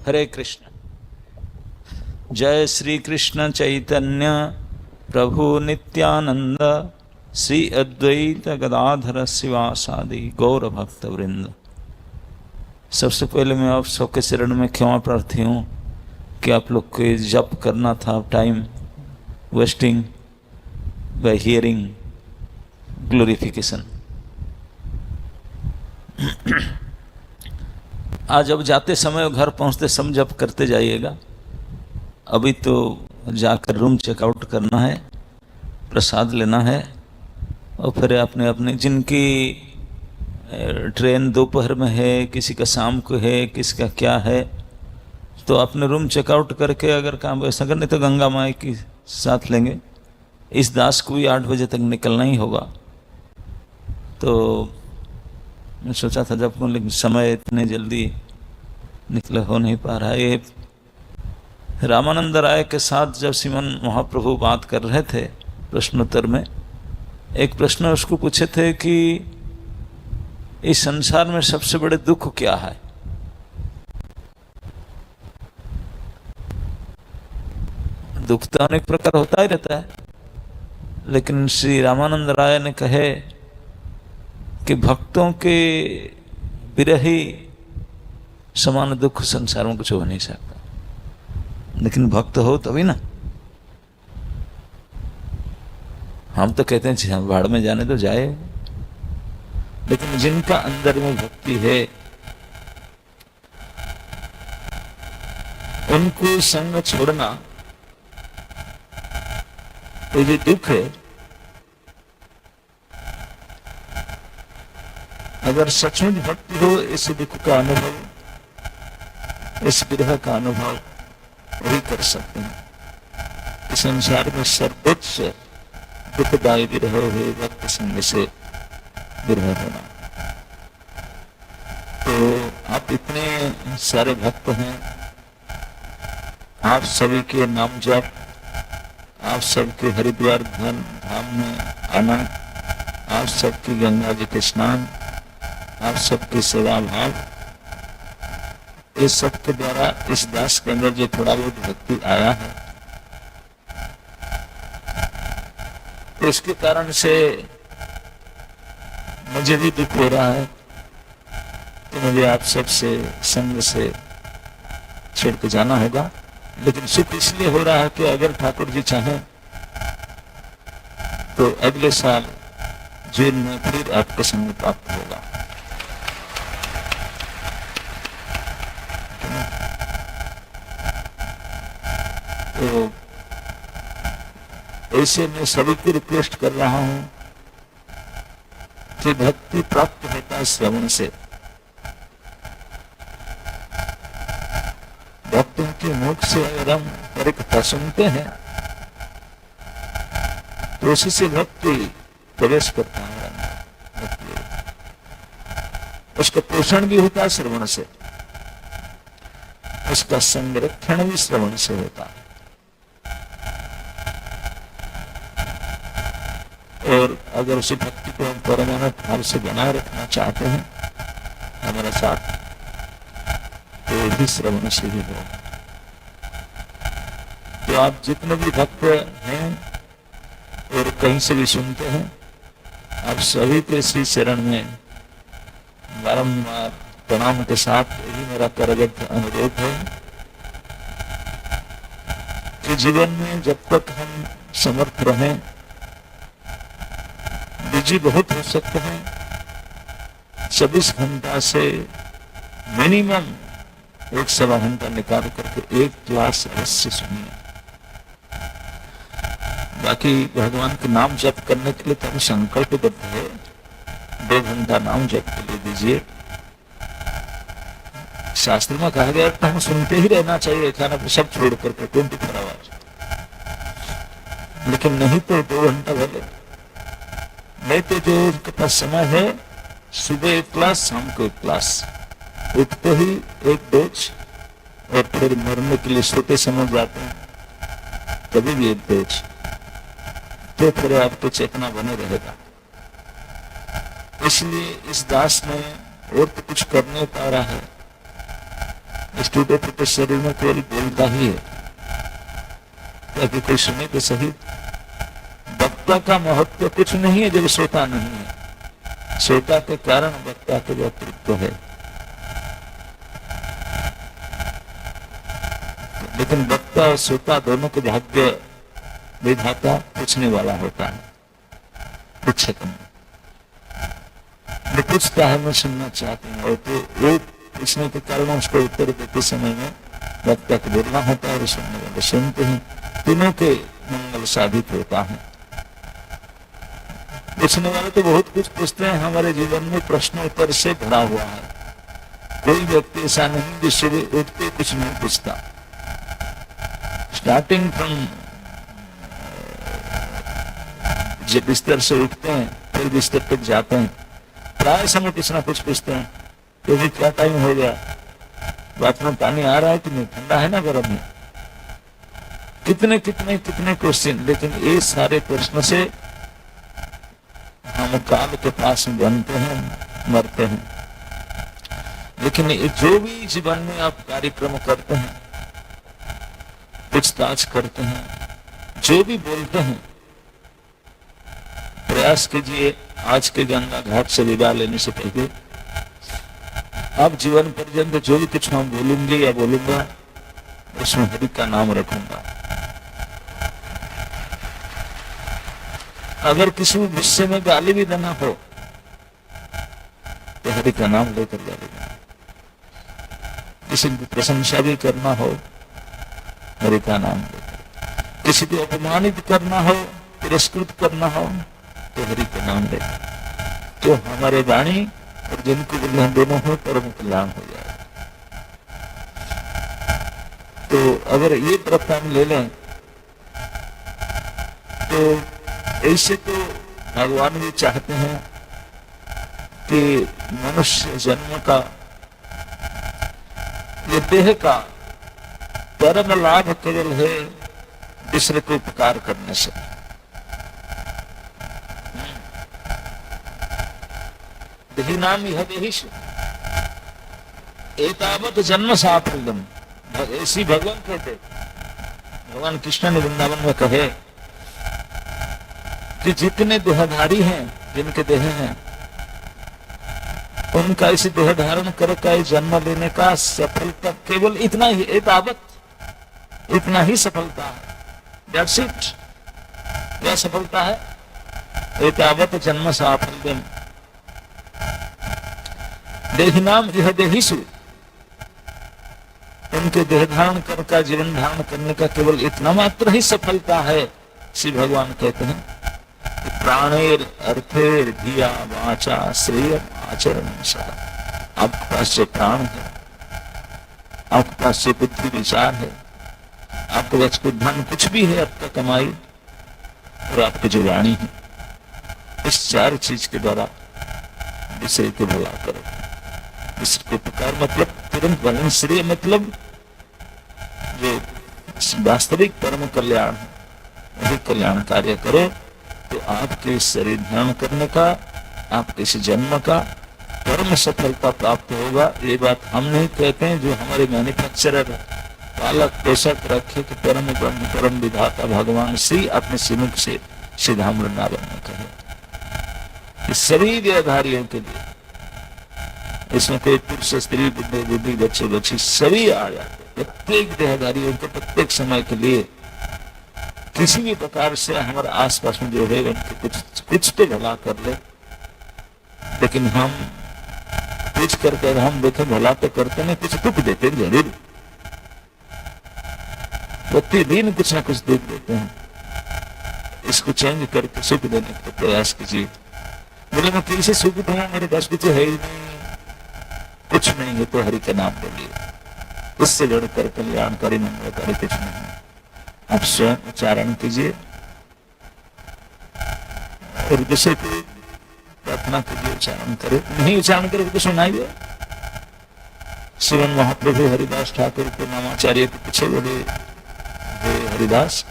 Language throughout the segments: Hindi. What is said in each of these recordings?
हरे कृष्ण। जय श्री कृष्ण चैतन्य प्रभु नित्यानंद श्री अद्वैत गदाधर शिवासादि गौर भक्त वृंद। सबसे पहले मैं आप सबके शरण में क्षमा प्रार्थी हूँ कि आप लोग को जप करना था, time wasting bye hearing glorification. आज अब जाते समय घर पहुँचते समय जप करते जाइएगा। अभी तो जाकर रूम चेकआउट करना है, प्रसाद लेना है और फिर अपने अपने जिनकी ट्रेन दोपहर में है, किसी का शाम को है, किसी का क्या है, तो अपने रूम चेकआउट करके अगर काम वैसा करने तो गंगा माई की साथ लेंगे। इस दास को भी 8 बजे तक निकलना ही होगा। तो मैं सोचा था जब को, लेकिन समय इतने जल्दी निकला हो नहीं पा रहा है। ये रामानंद राय के साथ जब श्रीमन महाप्रभु बात कर रहे थे प्रश्नोत्तर में, एक प्रश्न उसको पूछे थे कि इस संसार में सबसे बड़े दुख क्या है। दुख तो अनेक प्रकार होता ही रहता है, लेकिन श्री रामानंद राय ने कहे कि भक्तों के विरही समान दुख संसार में कुछ हो नहीं सकता। लेकिन भक्त हो तभी ना। हम तो कहते हैं हम भाड़ में जाने तो जाए, लेकिन जिनका अंदर में भक्ति है उनको संग छोड़ना, तो जो दुख है, अगर सचमुच भक्ति हो, इस दुख का अनुभव, इस विरह का अनुभव वही कर सकते हैं। इस संसार में सर्वोच्च दुखदायी विरह हुए भक्त संग से विरह होना। तो आप इतने सारे भक्त हैं, आप सभी के नाम जप, आप सबके हरिद्वार धाम में आना, आप सबकी गंगा जी के स्नान, आप सबकी सेवा भाव, इस सब के द्वारा इस दास के अंदर जो थोड़ा बहुत भक्ति आया है, तो इसके कारण से मुझे भी दुख हो रहा है। तो मुझे आप सबसे संग से छोड़ के जाना होगा। लेकिन सुख इसलिए हो रहा है कि अगर ठाकुर जी चाहें तो अगले साल जून में फिर आपको संग प्राप्त होगा। तो ऐसे में सभी को रिक्वेस्ट कर रहा हूं कि भक्ति प्राप्त होता है श्रवण से। भक्तों के मुख से अगर हम परिकथा सुनते हैं तो उसी से भक्ति प्रवेश करता है। उसका पोषण भी होता है श्रवण से, उसका संरक्षण भी श्रवण से होता है। और अगर उसी भक्ति को हम परमानंद भाव से बनाए रखना चाहते हैं हमारे साथ, तो भी श्रवण से ही हो। तो आप जितने भी भक्त हैं और कहीं से भी सुनते हैं, आप सभी के श्री चरण में बारंबार प्रणाम के साथ यही मेरा करगत अनुरोध है कि जीवन में जब तक हम समर्थ रहें, बिजी बहुत हो सकते हैं, 24 घंटा से मिनिमम 1-1.25 घंटा निकाल करके एक क्लास अवश्य सुनिए। बाकी भगवान के नाम जप करने के लिए तो हम संकल्पबद्ध है, 2 घंटा नाम जप के लिए दीजिए। शास्त्र में कहा गया तो हम सुनते ही रहना चाहिए, खाना पे सब छोड़ करके 24 आवर्स। लेकिन नहीं तो 2 घंटा भले, नहीं तो जो उनके पास समय है, सुबह 1 क्लास, शाम को 1 क्लास, उठते ही 1 डोज, और फिर मरने के लिए सोते समय जाते हैं तभी भी 1 डोज, तो फिर आपको चेतना बने रहेगा। इसलिए इस दास ने और तो कुछ कर नहीं पा रहा है, इस टूटे फूटे शरीर में केवल बोलता ही है, ताकि कोई सुने तो सही। वक्ता का महत्व कुछ नहीं है जब श्रोता नहीं है, श्रोता के कारण वक्ता के व्यक्तित्व है। लेकिन वक्ता और श्रोता दोनों के भाग्य विधाता पूछने वाला होता है। पूछक में पूछता है, मैं सुनना चाहती हूँ, और तो वो पूछने के कारण उसको उत्तर देते समय में वक्ता को बोलना होता है और सुनने वाले सुनते हैं। तीनों के मंगल साधित होता है। पूछने वाले तो बहुत कुछ पूछते हैं, हमारे जीवन में प्रश्न उत्तर से भरा हुआ है। कोई व्यक्ति ऐसा नहीं जो सुबह उठते कुछ नहीं पूछता। स्टार्टिंग फ्रॉम जब बिस्तर से उठते हैं फिर बिस्तर तक जाते हैं, प्राय समय कुछ ना कुछ पूछते हैं। तो भी क्या टाइम हो गया, बात में पानी आ रहा है कि नहीं, ठंडा है ना गर्म है, कितने कितने कितने क्वेश्चन। लेकिन ये सारे प्रश्न से हम काल के पास बनते हैं, मरते हैं। लेकिन जो भी जीवन में आप कार्यक्रम करते हैं, पूछताछ करते हैं, जो भी बोलते हैं, प्रयास कीजिए आज के गंगा घाट से विदा लेने से पहले आप जीवन पर्यंत जो भी कुछ हम बोलूंगे या बोलूंगा उसमें हरि का नाम रखूंगा। अगर किसी गुस्से में गाली भी देना हो तो हरि का नाम लेकर गाली देना। किसी की प्रशंसा भी करना हो हरि का नाम लेकर, किसी को अपमानित करना हो, तिरस्कृत करना हो तो हरि का नाम लेकर, तो हमारे वाणी और जिनको कल्याण दोनों हो परम कल्याण हो जाए। तो अगर ये प्रथा हम ले लें तो ऐसे तो भगवान भी चाहते हैं कि मनुष्य जन्म का, ये देह का परम लाभ केवल है दूसरे को उपकार करने से। देहिनाम यह देहिषु एतावत् जन्म साफल्यम, ऐसी भगवान कहते, भगवान कृष्ण ने वृंदावन में कहे कि जितने देहधारी हैं, जिनके देह हैं, उनका इसी देह धारण करके जन्म लेने का सफलता केवल इतना ही, एतावत्, इतना ही सफलता है। That's it। क्या सफलता है? एतावत् जन्म साफल्यम देहिनाम यह देहिषु, उनके देह धारण करके जीवन धारण करने का केवल इतना मात्र ही सफलता है। श्री भगवान कहते हैं कि प्राणेर अर्थेर धिया वाचा श्रेय आचरण सा। आपके पास जो प्राण है, आपके पास जो बुद्धि विचार है, आपके पास कोई धन कुछ भी है, आपका कमाई और आपकी जो वाणी है, इस चार चीज के द्वारा दूसरे को भला करो। इसके प्रकार मतलब तुरंत भलन, श्रेय मतलब जो वास्तविक परम कल्याण है, वही कल्याण कार्य करो। तो आपके शरीर धारण करने का, आपके इस जन्म का परम सफलता प्राप्त होगा। ये बात हम नहीं कहते हैं, जो हमारे मैन्युफैक्चरर पालक पोषक रखे कि परम ब्रह्म परम विधाता भगवान श्री अपने श्रीमुख से सीधा वृंदावन में कहे। सभी देहधारियों के लिए, इसमें कोई पुरुष स्त्री बुद्धि बुद्धि बच्चे बच्ची सभी आ जाते, प्रत्येक देहधारियों के प्रत्येक समय के लिए किसी भी प्रकार से हमारे आसपास में जो है उनके कुछ तो भला कर ले। लेकिन हम कुछ करके हम देखे भला तो करते नहीं, कुछ दुख देते जरूर, प्रतिदिन कुछ ना कुछ दुख देते हैं। इसको चेंज करके सुख देने का प्रयास कीजिए। बोले मैं कैसे सुख दूं, मेरे पास कुछ है ही नहीं, कुछ नहीं है तो हरि का नाम बोलिए, उससे लड़कर कल्याणकारी मंगलकारी कुछ नहीं। आप स्वयं उच्चारण कीजिए और दूसरे को प्रार्थना कीजिए, उच्चारण करे। नहीं उच्चारण करे तो सुनाइए। शिवन महाप्रभु हरिदास ठाकुर के नामाचार्य के पीछे बोले, हरिदास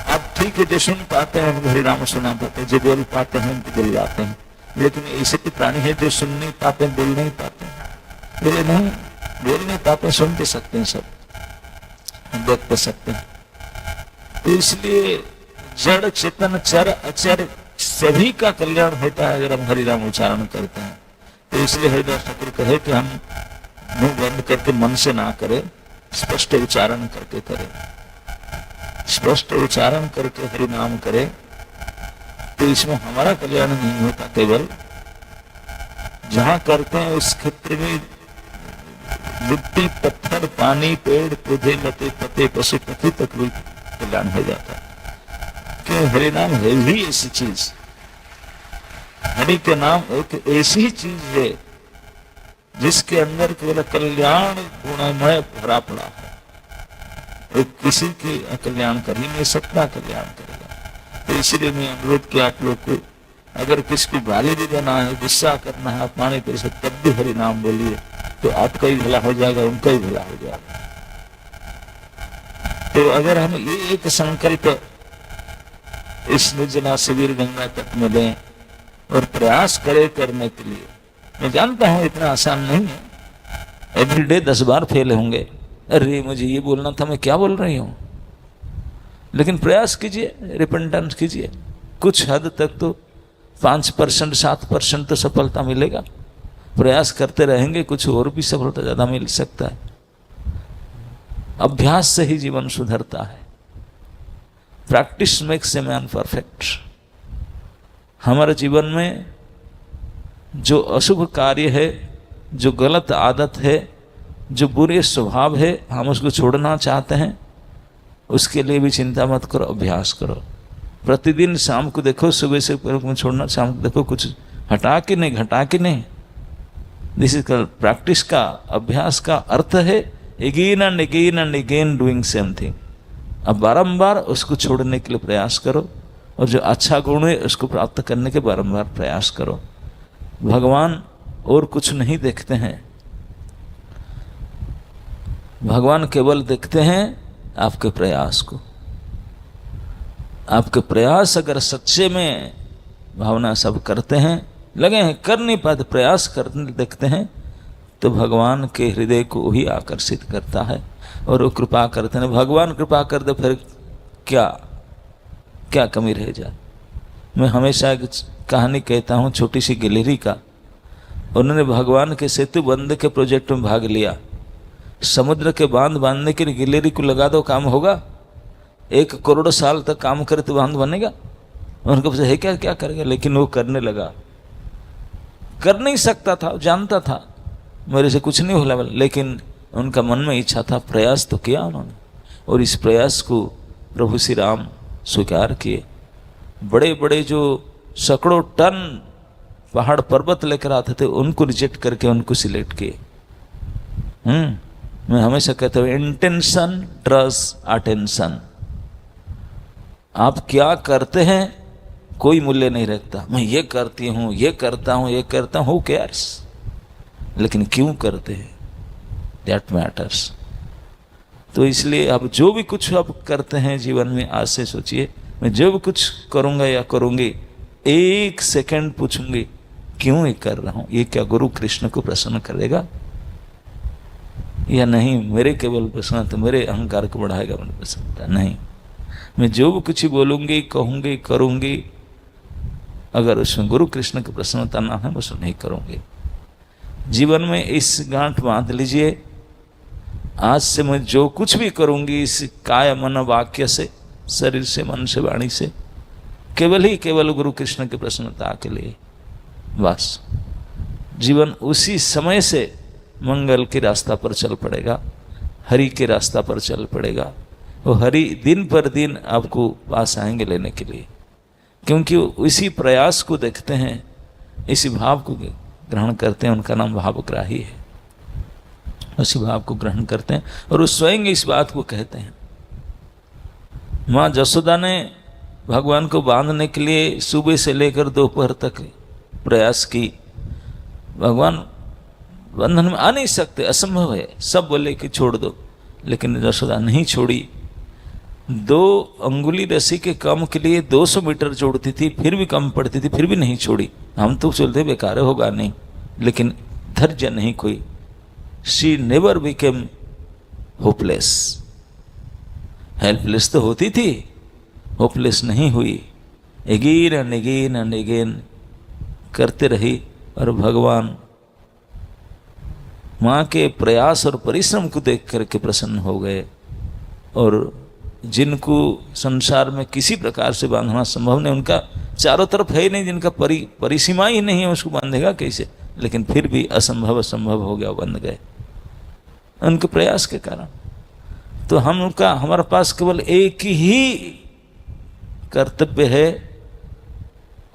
आप ठीक है, जो सुन पाते हैं हरि नाम सुना पाते हैं, जो बोल पाते हैं बोल जाते हैं। लेकिन ऐसे के प्राणी है जो सुन नहीं पाते, बोल नहीं पाते। बोले नहीं, बोलने तो आप सुन भी सकते हैं, सब देख भी सकते हैं। तो इसलिए जड़ चेतन चर अचर सभी का कल्याण होता है अगर हम हरिनाम उच्चारण करते हैं। तो इसलिए हरिदास ठाकुर कहे कि हम मुंह बंद करके मन से ना करें, स्पष्ट उच्चारण करके करें। स्पष्ट उच्चारण करके हरिनाम करें तो इसमें हमारा कल्याण नहीं होता, केवल जहां करते हैं उस क्षेत्र में मिट्टी, पत्थर, पानी, पेड़ पौधे, लते पत्ते, पशु पक्षी तक भी कल्याण हो जाता है। कि हरिनाम है ही ऐसी चीज, हरि के नाम एक ऐसी चीज है जिसके अंदर केवल कल्याण गुणमय भरा पड़ा है। वो किसी के कल्याण कर ही नहीं सकता, कल्याण करेगा। तो इसलिए मैं अनुरोध किया आप लोग को, अगर किसी को गाली भी देना है, गुस्सा करना है, अपमानित कर सकते, तब भी हरि नाम बोलिए, तो आपका ही भला हो जाएगा, उनका ही भला हो जाएगा। तो अगर हम ये एक संकल्प इस निर्जला शिविर गंगा तट में लें और प्रयास करें करने के लिए, मैं जानता हूं इतना आसान नहीं है, एवरीडे 10 बार फेल होंगे, अरे मुझे ये बोलना था, मैं क्या बोल रही हूं, लेकिन प्रयास कीजिए, रिपेंटेंस कीजिए। कुछ हद तक तो 5% 7% तो सफलता मिलेगा। प्रयास करते रहेंगे, कुछ और भी सफलता ज्यादा मिल सकता है। अभ्यास से ही जीवन सुधरता है। Practice makes a man perfect. हमारे जीवन में जो अशुभ कार्य है, जो गलत आदत है, जो बुरे स्वभाव है, हम उसको छोड़ना चाहते हैं, उसके लिए भी चिंता मत करो, अभ्यास करो। प्रतिदिन शाम को देखो, सुबह से छोड़ना, शाम को देखो कुछ हटा के नहीं, घटा के नहीं। दिस इज प्रैक्टिस का, अभ्यास का अर्थ है again and again and again doing same thing. अब बारंबार उसको छोड़ने के लिए प्रयास करो, और जो अच्छा गुण है उसको प्राप्त करने के बारंबार प्रयास करो। भगवान और कुछ नहीं देखते हैं, भगवान केवल देखते हैं आपके प्रयास को। आपके प्रयास अगर सच्चे में भावना सब करते हैं, लगे हैं, कर नहीं पाते, प्रयास करने देखते हैं, तो भगवान के हृदय को ही आकर्षित करता है और वो कृपा करते हैं। भगवान कृपा कर दे फिर क्या क्या कमी रह जाए। मैं हमेशा एक कहानी कहता हूँ, छोटी सी गिलहरी का। उन्होंने भगवान के सेतु बंद के प्रोजेक्ट में भाग लिया। समुद्र के बांध बांधने के लिए गिलहरी को लगा दो, काम होगा। 1 करोड़ साल तक काम करे तो बांध बनेगा। उनको पूछा है क्या क्या करेगा, लेकिन वो करने लगा। कर नहीं सकता था, जानता था मेरे से कुछ नहीं होला, लेकिन उनका मन में इच्छा था, प्रयास तो किया उन्होंने, और इस प्रयास को प्रभु श्री राम स्वीकार किए। बड़े बड़े जो सैकड़ों टन पहाड़ पर्वत लेकर आते थे, उनको रिजेक्ट करके उनको सिलेक्ट किए। मैं हमेशा कहता हूँ, इंटेंशन ड्रस अटेंशन। आप क्या करते हैं कोई मूल्य नहीं रखता। मैं ये करती हूँ, ये करता हूँ, ये करता हूँ, हु केयर्स, लेकिन क्यों करते हैं, दैट मैटर्स। तो इसलिए आप जो भी कुछ आप करते हैं जीवन में, आज से सोचिए, मैं जो भी कुछ करूँगा या करूँगी, 1 सेकंड पूछूंगी क्यों ये कर रहा हूँ, ये क्या गुरु कृष्ण को प्रसन्न करेगा या नहीं, मेरे केवल प्रसन्न तो मेरे अहंकार को बढ़ाएगा, मैंने प्रसन्नता नहीं। मैं जो भी कुछ बोलूँगी, कहूँगी, करूँगी, अगर उसमें गुरु कृष्ण की प्रसन्नता ना है, बस नहीं करूँगी। जीवन में इस गांठ बांध लीजिए, आज से मैं जो कुछ भी करूँगी, इस काय मन वाक्य से, शरीर से, मन से, वाणी से, केवल ही केवल गुरु कृष्ण की प्रसन्नता के लिए। बस जीवन उसी समय से मंगल के रास्ता पर चल पड़ेगा, हरि के रास्ता पर चल पड़ेगा। वो हरि दिन पर दिन आपको पास आएंगे लेने के लिए, क्योंकि इसी प्रयास को देखते हैं, इसी भाव को ग्रहण करते हैं। उनका नाम भावग्राही है। उसी भाव को ग्रहण करते हैं और वो स्वयं इस बात को कहते हैं। माँ जसोदा ने भगवान को बांधने के लिए सुबह से लेकर दोपहर तक प्रयास की। भगवान बंधन में आ नहीं सकते, असंभव है। सब बोले कि छोड़ दो, लेकिन जसोदा नहीं छोड़ी। 2 अंगुली रस्सी के कम के लिए 200 मीटर जोड़ती थी, फिर भी कम पड़ती थी, फिर भी नहीं छोड़ी। हम तो चलते बेकार होगा नहीं, लेकिन धैर्य नहीं कोई। She never became hopeless. Helpless तो होती थी, होपलेस नहीं हुई। अगेन एंड अगेन करते रही और भगवान माँ के प्रयास और परिश्रम को देख करके प्रसन्न हो गए। और जिनको संसार में किसी प्रकार से बांधना संभव नहीं, उनका चारों तरफ है ही नहीं, जिनका परिसीमा ही नहीं है, उसको बांधेगा कैसे? लेकिन फिर भी असंभव हो गया, बंध गए उनके प्रयास के कारण। तो हमारे पास केवल एक ही कर्तव्य है,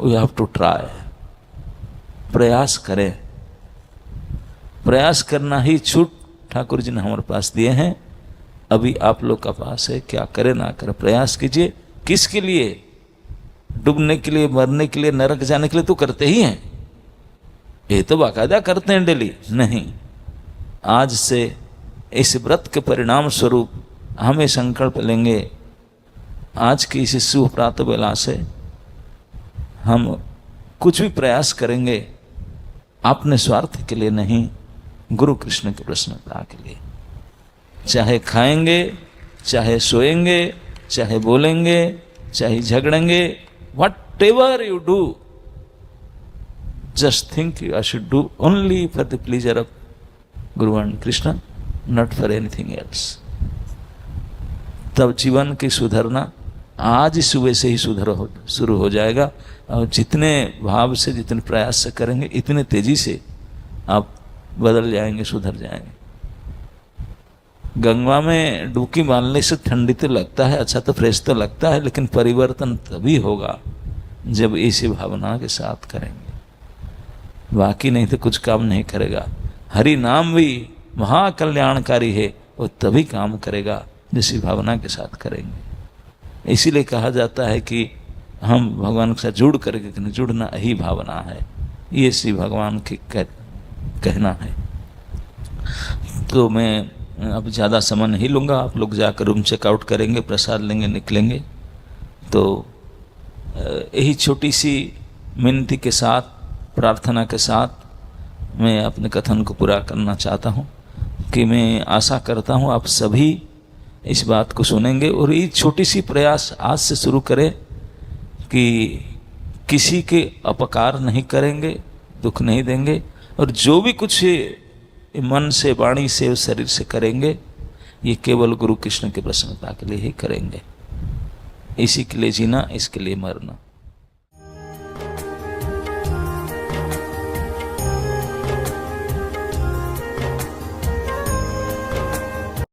वी हैव टू ट्राई। प्रयास करें, प्रयास करना ही छूट ठाकुर जी ने हमारे पास दिए हैं। अभी आप लोग का पास है, क्या करे ना करे प्रयास कीजिए। किसके लिए? डूबने के लिए, मरने के लिए, नरक जाने के लिए तो करते ही हैं, ये तो बाकायदा करते हैं डेली। नहीं, आज से इस व्रत के परिणाम स्वरूप हमें संकल्प लेंगे, आज की इस शुभ प्रातः बेला से हम कुछ भी प्रयास करेंगे अपने स्वार्थ के लिए नहीं, गुरु कृष्ण की प्रसन्नता के लिए। चाहे खाएंगे, चाहे सोएंगे, चाहे बोलेंगे, चाहे झगड़ेंगे, whatever you do, just think I should do only for the pleasure of guru and Krishna, not for anything else. तब जीवन की सुधरना आज सुबह से ही शुरू हो जाएगा। और जितने भाव से, जितने प्रयास से करेंगे, इतने तेजी से आप बदल जाएंगे, सुधर जाएंगे। गंगा में डुबकी मारने से ठंडी तो लगता है, अच्छा तो फ्रेश तो लगता है, लेकिन परिवर्तन तभी होगा जब इसी भावना के साथ करेंगे, बाकी नहीं तो कुछ काम नहीं करेगा। हरि नाम भी महाकल्याणकारी है, वो तभी काम करेगा जिसी भावना के साथ करेंगे। इसीलिए कहा जाता है कि हम भगवान के साथ जुड़ करके, जुड़ना ही भावना है, ये श्री भगवान की कहना है। तो मैं अब ज़्यादा समय नहीं लूँगा, आप लोग जाकर रूम चेकआउट करेंगे, प्रसाद लेंगे, निकलेंगे। तो यही छोटी सी मिनती के साथ, प्रार्थना के साथ मैं अपने कथन को पूरा करना चाहता हूँ कि मैं आशा करता हूँ आप सभी इस बात को सुनेंगे और ये छोटी सी प्रयास आज से शुरू करें कि किसी के अपकार नहीं करेंगे, दुख नहीं देंगे, और जो भी कुछ मन से, वाणी से, शरीर से करेंगे, ये केवल गुरु कृष्ण की प्रसन्नता के लिए ही करेंगे। इसी के लिए जीना, इसके लिए मरना।